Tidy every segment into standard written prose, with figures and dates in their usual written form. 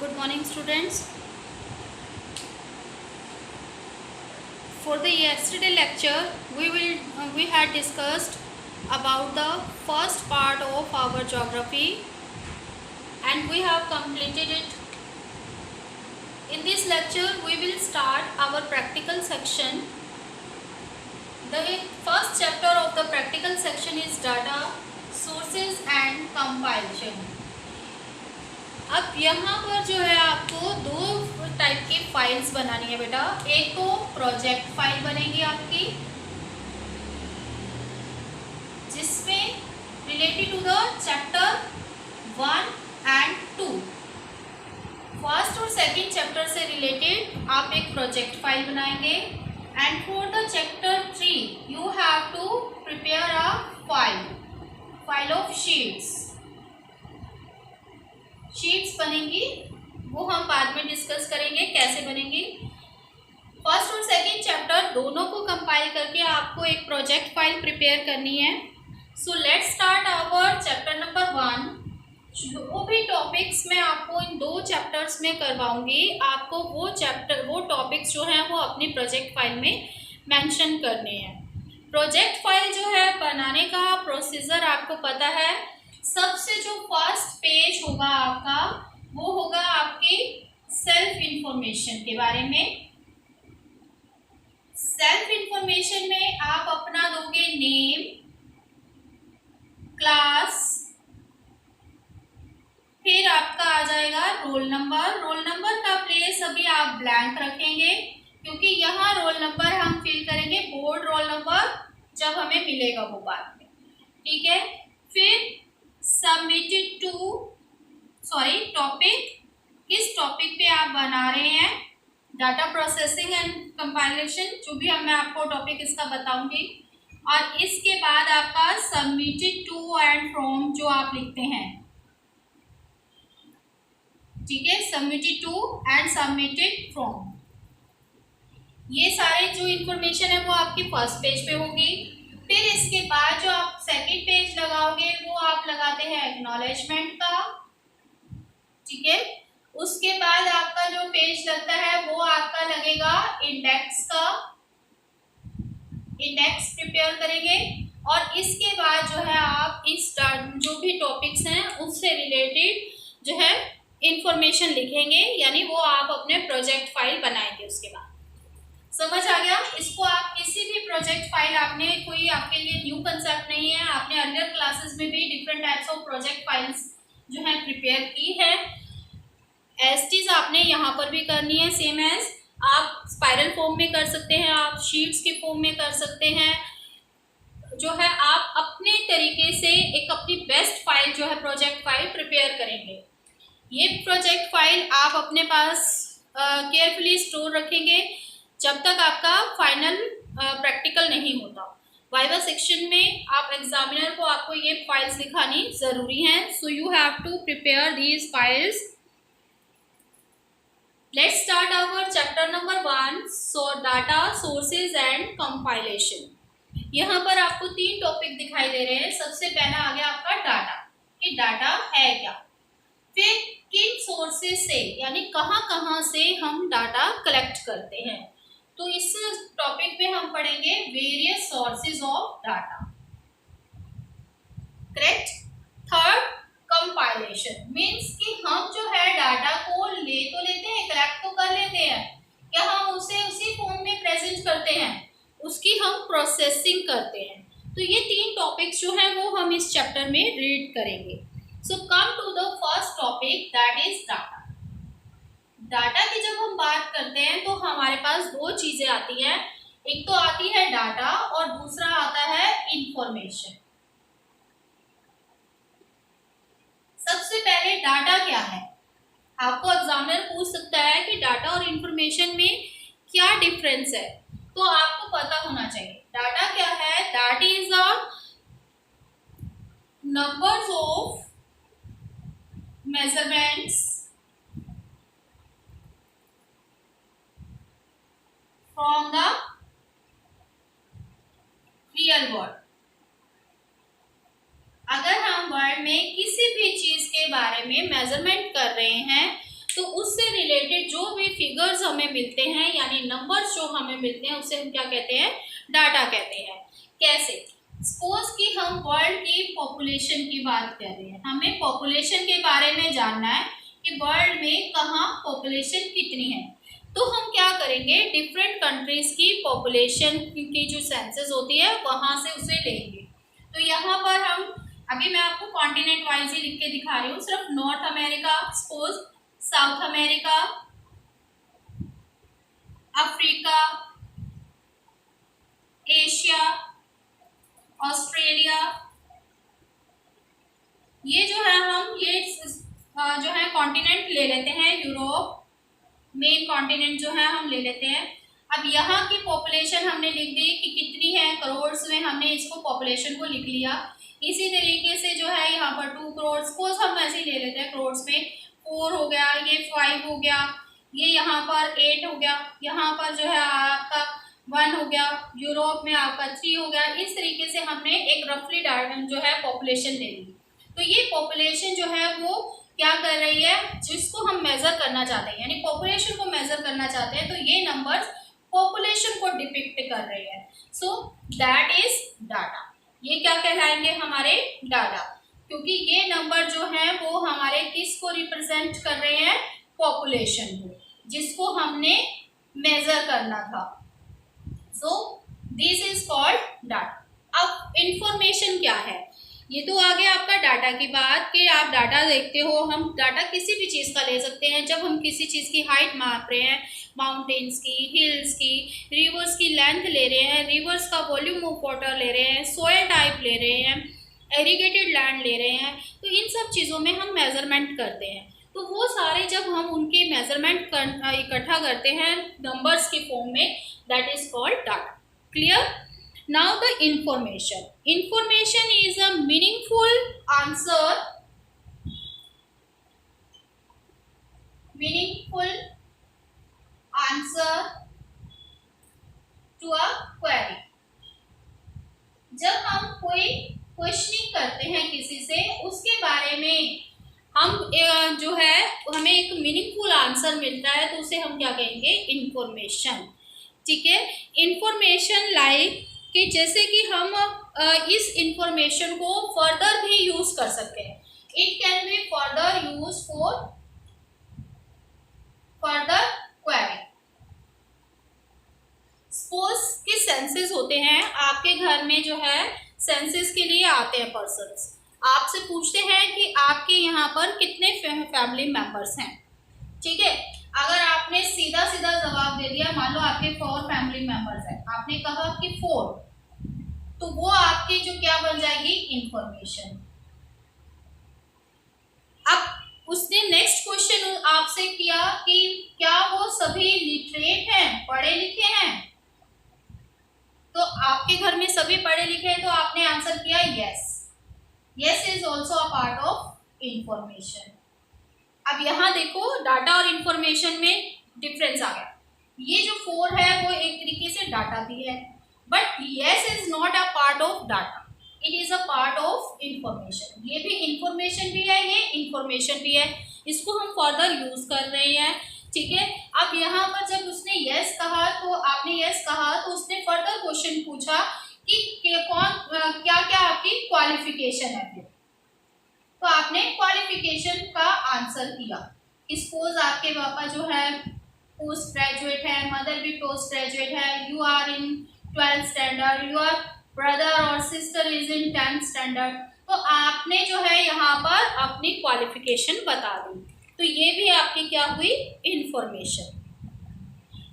Good morning, students. For the yesterday lecture, we had discussed about the first part of our geography, and we have completed it. In this lecture, we will start our practical section. The first chapter of the practical section is data, sources and compilation. अब यहाँ पर जो है आपको दो type की files बनानी है बेटा। एक तो प्रोजेक्ट फाइल बनेगी आपकी, जिसमें related to the chapter 1 and 2, first और सेकंड चैप्टर से रिलेटेड आप एक प्रोजेक्ट फाइल बनाएंगे। And for the chapter 3 you have to prepare a file of sheets बनेंगी, वो हम बाद में डिस्कस करेंगे कैसे बनेंगी। फर्स्ट और सेकंड चैप्टर दोनों को कंपाइल करके आपको एक प्रोजेक्ट फाइल प्रिपेयर करनी है। So let's start our chapter number 1। जो भी टॉपिक्स मैं आपको इन दो चैप्टर्स में करवाऊंगी, आपको वो टॉपिक्स जो हैं वो अपनी प्रोजेक्ट फाइल में मेंशन करने हैं। प्रोजेक्ट फाइल जो है बनाने का प्रोसीजर आपको पता है। सबसे जो फर्स्ट पेज होगा आपका, वो होगा आपकी सेल्फ इंफॉर्मेशन के बारे में। सेल्फ इंफॉर्मेशन में आप अपना दोगे नेम, क्लास, फिर आपका आ जाएगा रोल नंबर। रोल नंबर का प्लेस अभी आप ब्लैंक रखेंगे, क्योंकि यहाँ रोल नंबर हम फिल करेंगे बोर्ड रोल नंबर जब हमें मिलेगा वो बाद में, ठीक है। फिर सबमिटेड टू टॉपिक, किस टॉपिक पे आप बना रहे हैं, डाटा प्रोसेसिंग एंड कंपाइलेशन, जो भी मैं आपको टॉपिक इसका बताऊंगी। और इसके बाद आपका सबमिटेड टू एंड फ्रॉम जो आप लिखते हैं, ठीक है, submitted to and submitted from, ये सारे जो इंफॉर्मेशन है वो आपकी फर्स्ट पेज पे होगी। फिर इसके बाद जो आप सेकंड पेज लगाओगे वो आप लगाते हैं एक्नॉलेजमेंट का, ठीक है। उसके बाद आपका जो पेज लगता है वो आपका लगेगा इंडेक्स का, इंडेक्स प्रिपेयर करेंगे। और इसके बाद जो है आप इस जो भी टॉपिक्स हैं उससे रिलेटेड जो है इंफॉर्मेशन लिखेंगे, यानी वो आप अपने प्रोजेक्ट फाइल बनाएंगे। उसके बाद समझ आ गया। इसको आप किसी भी प्रोजेक्ट फाइल, आपने कोई आपके लिए न्यू कंसेप्ट नहीं है, आपने अर्लियर क्लासेस में भी different types of project files जो है प्रिपेयर की है। एज आपने यहाँ पर भी करनी है, सेम एज। आप स्पाइरल फॉर्म में कर सकते हैं, आप शीट्स के फॉर्म में कर सकते हैं, जो है आप अपने तरीके से एक अपनी बेस्ट फाइल जो है प्रोजेक्ट फाइल प्रिपेयर करेंगे। ये प्रोजेक्ट फाइल आप अपने पास केयरफुली स्टोर रखेंगे जब तक आपका फाइनल प्रैक्टिकल नहीं होता। वाइवा सेक्शन में आप एग्जामिनर को आपको ये फाइल्स दिखानी ज़रूरी हैं। So you have to prepare these files. Let's start our chapter number 1, so data, sources and compilation. यहाँ पर आपको 3 टॉपिक दिखाई दे रहे हैं। सबसे पहला आ गया आपका डाटा, कि डाटा है क्या। फिर किन सोर्सेज से, यानी कहाँ कहाँ से हम डाटा कलेक्ट करते हैं, तो इस टॉपिक पे हम पढ़ेंगे various sources of data, correct. Third, compilation means कि हम जो है डाटा को ले तो लेते हैं, कलेक्ट तो कर लेते हैं, क्या हम उसे उसी फॉर्म में प्रेजेंट करते हैं, उसकी हम प्रोसेसिंग करते हैं। तो ये 3 टॉपिक्स जो हैं वो हम इस चैप्टर में रीड करेंगे। So come to the first topic, that is data. Data की जब हम बात करते हैं तो हमारे पास 2 चीजें आती हैं, एक तो आती है डाटा और दूसरा आता है इंफॉर्मेशन। सबसे पहले डाटा क्या है, आपको एग्जामिनर पूछ सकता है कि डाटा और इंफॉर्मेशन में क्या डिफरेंस है, तो आपको पता होना चाहिए। डाटा क्या है, that is a numbers of measurements from the real world। अगर हम वर्ल्ड में किसी भी चीज के बारे में मेजरमेंट कर रहे हैं तो उससे रिलेटेड जो भी फिगर्स हमें मिलते हैं यानी नंबर्स जो हमें मिलते हैं उसे हम क्या कहते हैं, डाटा कहते हैं। कैसे, सपोज कि हम वर्ल्ड की पॉपुलेशन की बात कर रहे हैं, हमें पॉपुलेशन के बारे में जानना है कि वर्ल्ड में कहाँ पॉपुलेशन कितनी है। तो हम क्या करेंगे, डिफरेंट कंट्रीज की पॉपुलेशन की जो सेंसस होती है वहां से उसे लेंगे। तो यहाँ पर हम अभी मैं आपको कॉन्टिनेंट वाइज ही लिख के दिखा रही हूँ, सिर्फ north America, suppose south America, Africa, Asia, Australia, ये जो है हम ये जो है कॉन्टिनेंट ले लेते हैं। यूरोप मेन कॉन्टिनेंट जो है हम ले लेते हैं। अब यहाँ की पॉपुलेशन हमने लिख दी कि कितनी है, करोड़ में हमने इसको पॉपुलेशन को लिख लिया। इसी तरीके से जो है यहाँ पर 2 करोड़, सपोज हम ऐसे ही ले लेते हैं, करोड़ में 4 हो गया, ये 5 हो गया, ये यहाँ पर 8 हो गया, यहाँ पर जो है आपका 1 हो गया, यूरोप में आपका 3 हो गया। इस तरीके से हमने एक रफली जो है पॉपुलेशन ले ली। तो ये पॉपुलेशन जो है वो क्या कर रही है, जिसको हम मेजर करना चाहते हैं यानी पॉपुलेशन को मेजर करना चाहते हैं, तो ये नंबर्स पॉपुलेशन को डिपिक्ट कर रहे हैं। So that is data. ये क्या कहलाएंगे, हमारे डाटा, क्योंकि ये नंबर जो है वो हमारे किस को रिप्रेजेंट कर रहे हैं, पॉपुलेशन को, जिसको हमने मेजर करना था। So this is called data. अब इंफॉर्मेशन क्या है, ये तो आ गया आपका डाटा की बात कि आप डाटा देखते हो। हम डाटा किसी भी चीज़ का ले सकते हैं। जब हम किसी चीज़ की हाइट माप रहे हैं, माउंटेन्स की, हिल्स की, रिवर्स की लेंथ ले रहे हैं, रिवर्स का वॉल्यूम ऑफ वाटर ले रहे हैं, सोयल टाइप ले रहे हैं, एरिगेटेड लैंड ले रहे हैं, तो इन सब चीज़ों में हम मेजरमेंट करते हैं। तो वो सारे जब हम उनकी मेजरमेंट इकट्ठा करते हैं नंबर्स के फॉर्म में, that is called data. Clear? Now the information. Information is a meaningful answer to a query. जब हम कोई क्वेश्चनिंग करते हैं किसी से, उसके बारे में हम जो है हमें एक मीनिंगफुल आंसर मिलता है, तो उसे हम क्या कहेंगे, इंफॉर्मेशन। ठीक है, इंफॉर्मेशन लाइक कि जैसे कि हम इस इंफॉर्मेशन को फर्दर भी यूज कर सकते हैं। It can be further use for further query. Suppose कि सेंसस होते हैं, आपके घर में जो है सेंसस के लिए आते हैं पर्सन्स, आपसे पूछते हैं कि आपके यहाँ पर कितने फैमिली मेंबर्स हैं। ठीक है, अगर आपने सीधा सीधा जवाब दे दिया, मान लो आपके 4 फैमिली मेंबर्स हैं, आपने कहा कि 4, तो वो आपकी जो क्या बन जाएगी, इंफॉर्मेशन। अब उसने नेक्स्ट क्वेश्चन आपसे किया कि क्या वो सभी लिटरेट हैं, पढ़े लिखे हैं, तो आपके घर में सभी पढ़े लिखे हैं, तो आपने आंसर किया yes. Yes is also a part of information. अब यहाँ देखो डाटा और इंफॉर्मेशन में डिफरेंस आ गया। ये जो 4 है वो एक तरीके से डाटा भी है, but yes is not a part of data, it is a part of information। ये भी इंफॉर्मेशन भी है, ये इंफॉर्मेशन भी है, इसको हम फर्दर यूज कर रहे हैं। ठीक है, अब यहाँ पर जब उसने yes कहा, तो आपने yes कहा, तो उसने फर्दर क्वेश्चन पूछा कि कौन क्या क्या आपकी क्वालिफिकेशन है, फिर तो आपने क्वालिफिकेशन का आंसर किया। सपोज आपके पापा जो है पोस्ट ग्रेजुएट है, मदर भी पोस्ट ग्रेजुएट है, you are in 12th standard, your brother और sister is in 10th standard, तो आपने जो है यहाँ पर अपनी क्वालिफिकेशन बता दी। तो ये भी आपकी क्या हुई, इंफॉर्मेशन।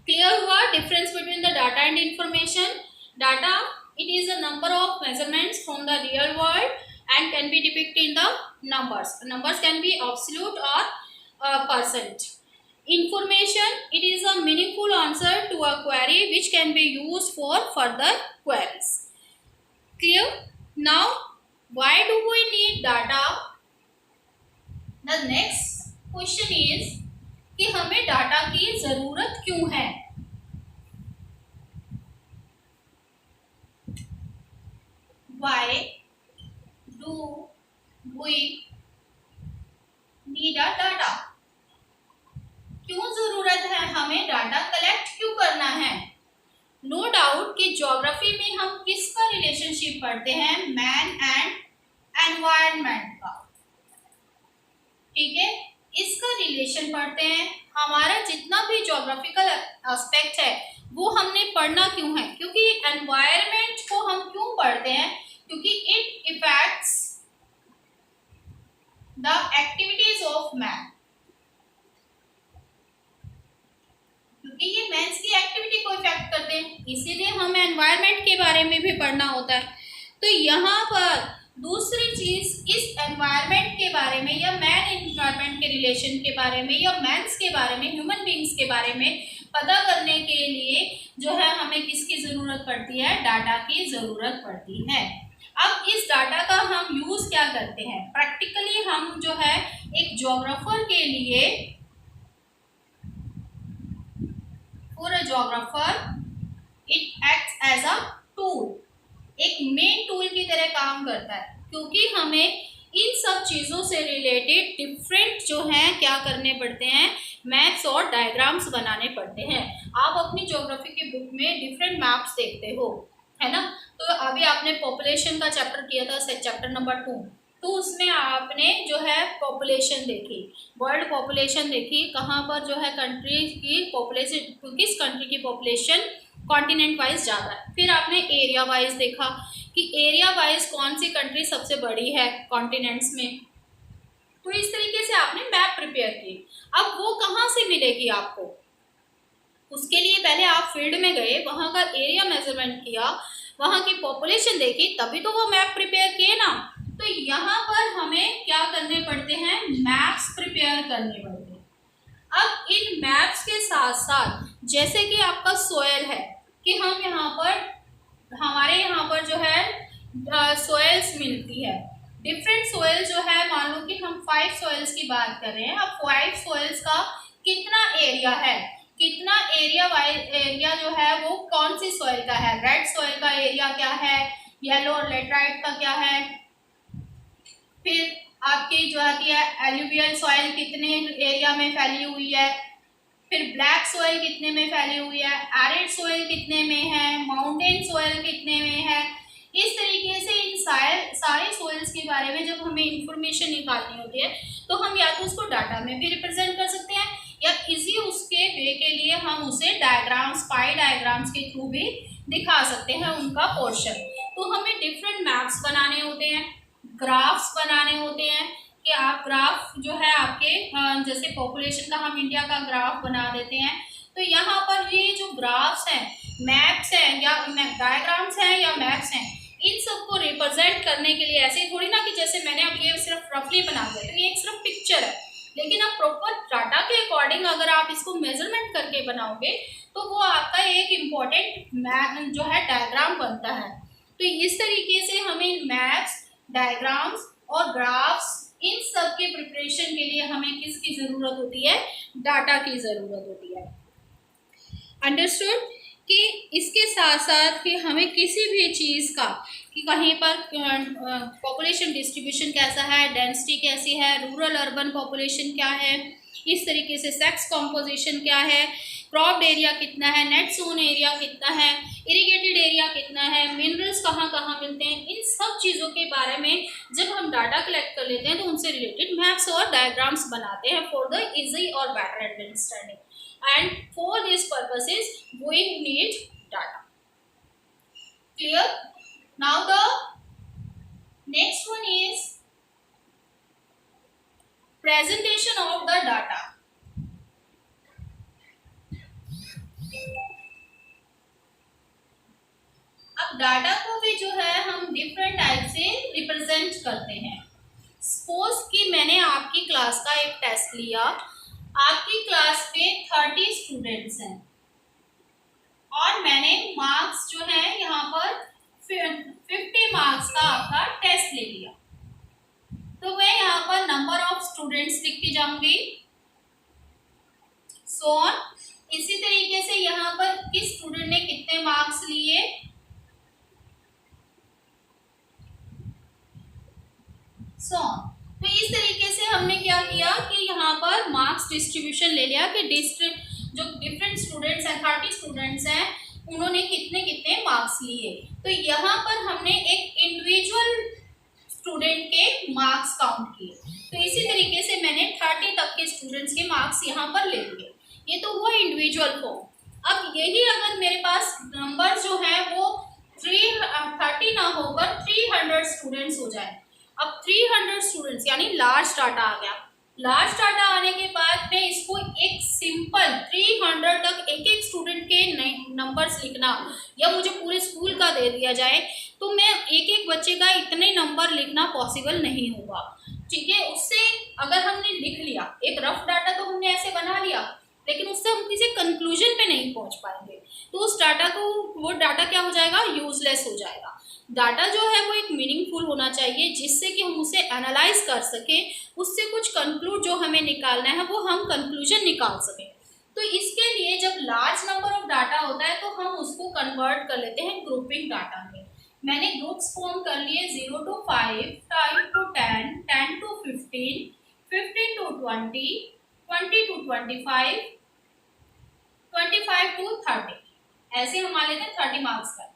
क्लियर हुआ difference between the data and information? Data, it is a number of measurements from the real world and can be depicted in the numbers. Numbers can be absolute or percent. Information, it is a meaningful answer to a query which can be used for further queries. Clear? Now, why do we need data? The next question is कि हमें data की जरूरत क्यों है? Why do we need a data? Relationship पढ़ते हैं man and environment का, ठीक है। इसका रिलेशन पढ़ते हैं। हमारा जितना भी ज्योग्राफिकल एस्पेक्ट है वो हमने पढ़ना क्यों है, क्योंकि एनवायरनमेंट को हम क्यों पढ़ते हैं, क्योंकि it effects the activities of man, क्योंकि ये मैन्स की एक्टिविटी को इफेक्ट करते हैं, इसीलिए हमें एनवायरनमेंट के बारे में भी पढ़ना होता है। तो यहाँ पर दूसरी चीज इस एनवायरनमेंट के बारे में या मैन एनवायरनमेंट के रिलेशन के बारे में या मैन्स के बारे में, ह्यूमन बींग्स के बारे में पता करने के लिए जो है हमें किसकी जरूरत पड़ती है, डाटा की जरूरत पड़ती है। अब इस डाटा का हम यूज क्या करते हैं प्रैक्टिकली, हम जो है एक ज्योग्राफर के लिए, for a geographer it acts as a tool, एक मेन टूल की तरह काम करता है, क्योंकि हमें इन सब चीज़ों से रिलेटेड डिफरेंट जो हैं क्या करने पड़ते हैं, मैप्स और डायग्राम्स बनाने पड़ते हैं। आप अपनी ज्योग्राफी की बुक में डिफरेंट मैप्स देखते हो, है ना। तो अभी आपने पॉपुलेशन का चैप्टर किया था, चैप्टर नंबर 2, तो उसमें आपने जो है पॉपुलेशन देखी, वर्ल्ड पॉपुलेशन देखी, कहाँ पर जो है कंट्री की पॉपुलेशन, किस कंट्री की पॉपुलेशन कॉन्टिनेंट वाइज ज़्यादा है। फिर आपने एरिया वाइज देखा कि एरिया वाइज कौन सी कंट्री सबसे बड़ी है कॉन्टिनेंट्स में। तो इस तरीके से आपने मैप प्रिपेयर की। अब वो कहाँ से मिलेगी आपको, उसके लिए पहले आप फील्ड में गए, वहाँ का एरिया मेजरमेंट किया, वहाँ की पॉपुलेशन देखी, तभी तो वो मैप प्रिपेयर किए ना। तो यहाँ पर हमें क्या करने पड़ते हैं, मैप्स प्रिपेयर करने पड़ते हैं। अब इन मैप्स के साथ साथ जैसे कि आपका सोयल है, कि हम यहाँ पर, हमारे यहाँ पर जो है सोयल्स मिलती है, डिफरेंट सोयल जो है, मान लो कि हम 5 सोयल्स की बात कर रहे हैं। अब 5 सोयल्स का कितना एरिया है, कितना एरिया जो है वो कौन सी सोयल का है, रेड सोयल का एरिया क्या है, येलो और लेटराइट का क्या है, फिर आपकी जो आती है एल्यूवियल सॉइल कितने एरिया में फैली हुई है, फिर ब्लैक सॉइल कितने में फैली हुई है, एरिड सॉइल कितने में है, माउंटेन सॉइल कितने में है। इस तरीके से इन सारे सॉइल्स के बारे में जब हमें इंफॉर्मेशन निकालनी होती है तो हम या तो उसको डाटा में भी रिप्रेजेंट कर सकते हैं या इजी उसके वे के लिए हम उसे डायग्राम्स, पाई डायग्राम्स के थ्रू भी दिखा सकते हैं उनका पोर्शन। तो हमें डिफरेंट मैप्स बनाने होते हैं, ग्राफ्स बनाने होते हैं, कि आप ग्राफ जो है आपके जैसे पॉपुलेशन का हम इंडिया का ग्राफ बना देते हैं। तो यहाँ पर ये जो ग्राफ्स हैं, मैप्स हैं या डायग्राम्स हैं या मैप्स हैं, इन सबको रिप्रेजेंट करने के लिए ऐसे थोड़ी ना कि जैसे मैंने अब ये सिर्फ रफली बना दिया, तो ये एक सिर्फ पिक्चर है, लेकिन अब प्रॉपर डाटा के अकॉर्डिंग अगर आप इसको मेजरमेंट करके बनाओगे तो वो आपका एक इम्पॉर्टेंट जो है डायग्राम बनता है। तो इस तरीके से हमें मैप्स, डायग्राम्स और ग्राफ्स, इन सब के प्रिपरेशन के लिए हमें किसकी ज़रूरत होती है, डाटा की ज़रूरत होती है। अंडरस्टूड। कि इसके साथ साथ कि हमें किसी भी चीज़ का, कि कहीं पर पॉपुलेशन डिस्ट्रीब्यूशन कैसा है, डेंसिटी कैसी है, रूरल अर्बन पॉपुलेशन क्या है, इस तरीके से सेक्स कॉम्पोजिशन क्या है, क्रॉप्ड एरिया कितना है, नेट सोन एरिया कितना है, इरिगेटेड एरिया कितना है, मिनरल्स कहाँ कहाँ मिलते हैं, इन सब चीज़ों के बारे में जब हम डाटा कलेक्ट कर लेते हैं तो उनसे रिलेटेड मैप्स और डायग्राम्स बनाते हैं फॉर द इजी और better understanding. And for these purposes we need data. Clear? Now the next one is presentation of the data. अब डाटा को भी जो है हम डिफरेंट टाइप से रिप्रेजेंट करते हैं। सपोज कि मैंने आपकी क्लास का एक टेस्ट लिया, आपकी क्लास में 30 स्टूडेंट्स हैं और मैंने मार्क्स जो है यहाँ पर 50 मार्क्स का आपका टेस्ट ले लिया, तो मैं यहाँ पर नंबर ऑफ स्टूडेंट्स लिखती जाऊंगी, सो ऑन। इसी तरीके से यहाँ पर किस स्टूडेंट ने कितने मार्क्स लिए, सो ऑन। तो इस तरीके से हमने क्या किया कि यहाँ पर मार्क्स डिस्ट्रीब्यूशन ले लिया कि जो डिफरेंट स्टूडेंट्स हैं, 30 स्टूडेंट्स हैं, उन्होंने कितने कितने मार्क्स लिए। तो यहाँ पर हमने एक इंडिविजुअल स्टूडेंट के मार्क्स काउंट किए। तो इसी तरीके से मैंने 30 तक के स्टूडेंट्स के मार्क्स यहाँ पर ले लिए। ये तो हुआ इंडिविजुअल फॉर्म। अब यही अगर मेरे पास नंबर जो है वो 30 ना होकर 300 स्टूडेंट्स हो जाए। अब 300 स्टूडेंट्स यानी लार्ज डाटा आ गया। लार्ज डाटा आने के बाद मैं इसको एक सिंपल 300 तक एक एक स्टूडेंट के नंबर्स लिखना, या मुझे पूरे स्कूल का दे दिया जाए तो मैं एक एक बच्चे का इतने नंबर लिखना पॉसिबल नहीं होगा। ठीक है, उससे अगर हमने लिख लिया एक रफ डाटा तो हमने ऐसे बना लिया, लेकिन उससे हम किसी कंक्लूजन पे नहीं पहुंच पाएंगे। तो उस डाटा को, वो डाटा क्या हो जाएगा, यूजलेस हो जाएगा। डाटा जो है वो एक मीनिंगफुल होना चाहिए जिससे कि हम उसे एनालाइज कर सकें, उससे कुछ कंक्लूड जो हमें निकालना है वो हम कंक्लूजन निकाल सकें। तो इसके लिए जब लार्ज नंबर ऑफ डाटा होता है तो हम उसको कन्वर्ट कर लेते हैं ग्रुपिंग डाटा में। मैंने ग्रुप्स फॉर्म कर लिए 0 to 5, 5 to 10, 10 to 15, 15 to 20, 20 to 25, 25 to 30। ऐसे हमारे थे 30 मार्क्स का,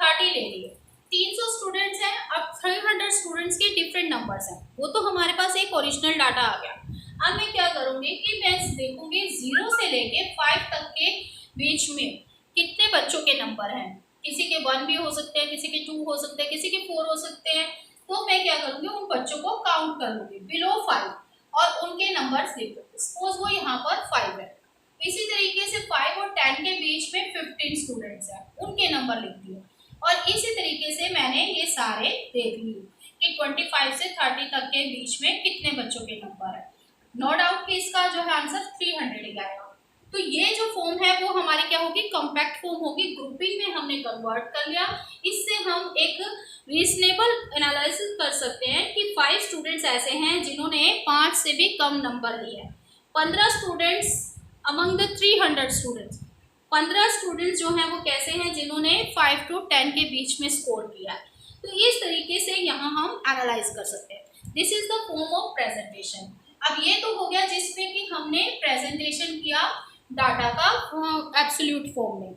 30 ले लिए। 300 स्टूडेंट्स हैं, अब 300 स्टूडेंट्स के डिफरेंट नंबर्स हैं, वो तो हमारे पास एक ओरिजिनल डाटा आ गया। अब मैं क्या करूँगी कि मैं देखूंगी 0 से लेके 5 तक के बीच में कितने बच्चों के नंबर हैं। किसी के 1 भी हो सकते हैं, किसी के 2 हो सकते हैं, किसी के 4 हो सकते हैं। तो मैं क्या करूँगी, उन बच्चों को काउंट कर लूँगी बिलो 5 और उनके नंबर्स लिख दूँगी। सपोज वो यहाँ पर 5 है, इसी तरीके से 5 और 10 के बीच में 15 स्टूडेंट्स हैं, उनके नंबर लिख दिए। और इसी तरीके से मैंने ये सारे देख लिए कि 25 से 30 तक के बीच में कितने बच्चों के नंबर है। नो डाउट कि इसका जो है आंसर 300 ही आएगा। तो ये जो फॉर्म है वो हमारी क्या होगी, कॉम्पैक्ट फॉर्म होगी। ग्रुपिंग में हमने कन्वर्ट कर लिया। इससे हम एक रीजनेबल एनालिसिस कर सकते हैं कि 5 स्टूडेंट्स ऐसे हैं जिन्होंने 5 से भी कम नंबर लिए। 15 students among the 300 students, 15 students जो हैं वो कैसे हैं जिन्होंने 5 to 10 के बीच में स्कोर किया है। तो इस तरीके से यहाँ हम एनालाइज कर सकते हैं। This is the form of presentation. अब ये तो हो गया जिसमें कि हमने प्रेजेंटेशन किया डाटा का एब्सोल्यूट फॉर्म में।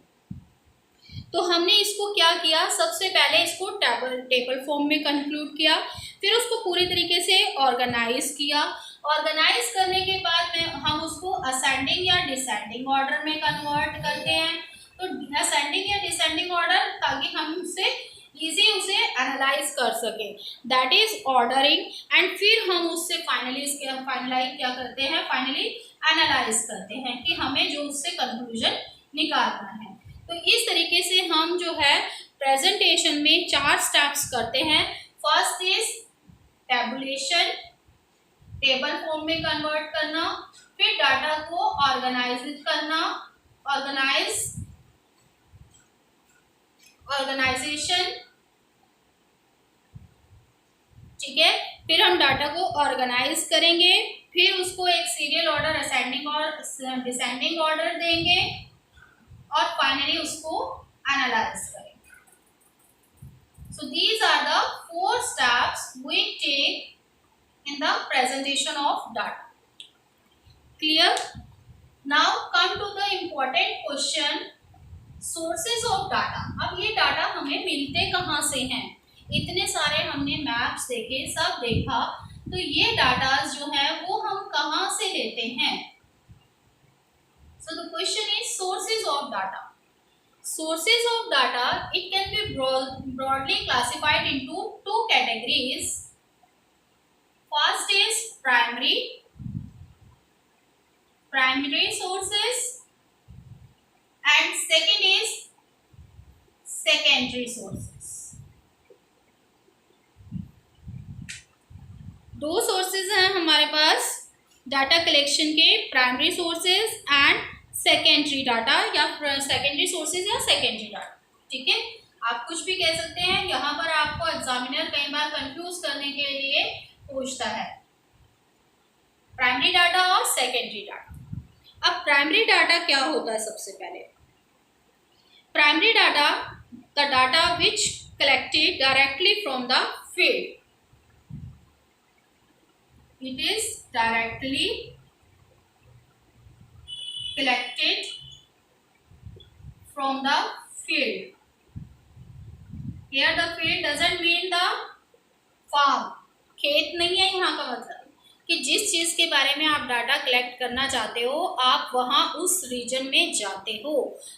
तो हमने इसको क्या किया, सबसे पहले इसको टेबल फॉर्म में कंक्लूड किया, फिर उसको पूरी तरीके से ऑर्गेनाइज किया। ऑर्गेनाइज करने के बाद में हम उसको असेंडिंग या डिसेंडिंग ऑर्डर में कन्वर्ट करते हैं। तो असेंडिंग या डिसेंडिंग ऑर्डर, ताकि हम उससे इजी उसे एनालाइज कर सकें, दैट इज ऑर्डरिंग। एंड फिर हम उससे फाइनलाइज क्या करते हैं, फाइनली एनालाइज करते हैं कि हमें जो उससे कंक्लूजन निकालना है। तो इस तरीके से हम जो है प्रेजेंटेशन में 4 स्टेप्स करते हैं। First is tabulation, table form में कन्वर्ट करना, फिर डाटा को ऑर्गेनाइज करना, ऑर्गेनाइजेशन, ठीक है। फिर हम डाटा को ऑर्गेनाइज करेंगे, फिर उसको एक सीरियल ऑर्डर, असेंडिंग और डिसेंडिंग ऑर्डर देंगे, और फाइनली उसको एनालाइज करेंगे। So these are the 4 steps we take in the presentation of data. Clear? Now come to the important question, sources of data. अब ये डाटा हमें मिलते कहाँ से हैं? इतने सारे हमने मैप्स देखे, सब देखा, तो ये डाटा जो है वो हम कहाँ से लेते हैं? So the question is sources of data. Sources of data, it can be broadly classified into 2 categories. First is primary sources, and second is secondary sources. 2 sources हैं हमारे पास डाटा कलेक्शन के, primary sources and secondary data, या secondary sources या secondary data. ठीक है, आप कुछ भी कह सकते हैं। यहाँ पर आपको एग्जामिनर कई बार कंफ्यूज करने के लिए पूछता है प्राइमरी डाटा और सेकेंडरी डाटा। अब प्राइमरी डाटा क्या होता है? सबसे पहले primary data, the data which collected directly from the field, it is directly collected from the field. Here the field doesn't mean the farm. खेत नहीं है यहाँ का मतलब कि जिस चीज के बारे में आप डाटा कलेक्ट करना चाहते हो आप वहाँ उस रीजन में जाते हो,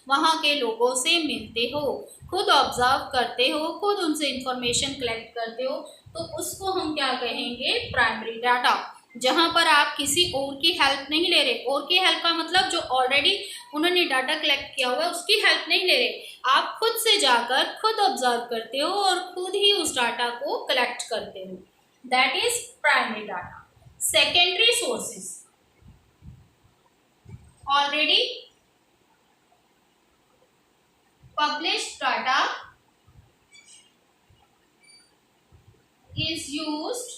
वहाँ के लोगों से मिलते हो, खुद ऑब्जर्व करते हो, खुद उनसे इंफॉर्मेशन कलेक्ट करते हो, तो उसको हम क्या कहेंगे? Primary data. जहाँ पर आप किसी और की हेल्प नहीं ले रहे। और की हेल्प का मतलब जो ऑलरेडी उन्होंने डाटा कलेक्ट किया हुआ है उसकी हेल्प नहीं ले रहे, आप खुद से जाकर खुद ऑब्जर्व करते हो और खुद ही उस डाटा को कलेक्ट करते हो। That is primary data. Secondary sources, already published data is used।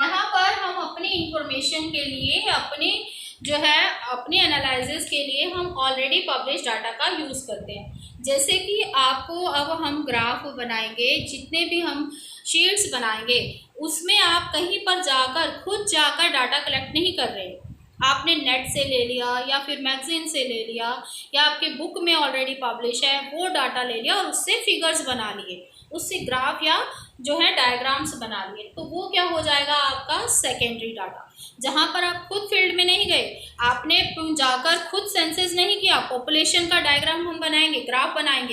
यहाँ पर हम अपनी इंफॉर्मेशन के लिए अपने एनालिसिस के लिए हम ऑलरेडी पब्लिश डाटा का यूज़ करते हैं। जैसे कि आपको अब हम ग्राफ बनाएंगे, जितने भी हम शीट्स बनाएंगे उसमें आप कहीं पर जाकर खुद जाकर डाटा कलेक्ट नहीं कर रहे। आपने नेट से ले लिया या फिर मैगजीन से ले लिया या आपके बुक में ऑलरेडी पब्लिश है वो डाटा ले लिया और उससे फिगर्स बना लिए, उससे ग्राफ या जो है डायग्राम्स बना लिए, तो वो क्या हो जाएगा? आपका सेकेंडरी डाटा। जहाँ पर आप खुद फील्ड में नहीं गए, आपने जाकर खुद सेंसस नहीं किया, पॉपुलेशन का डायग्राम हम बनाएंगे, ग्राफ बनाएंगे,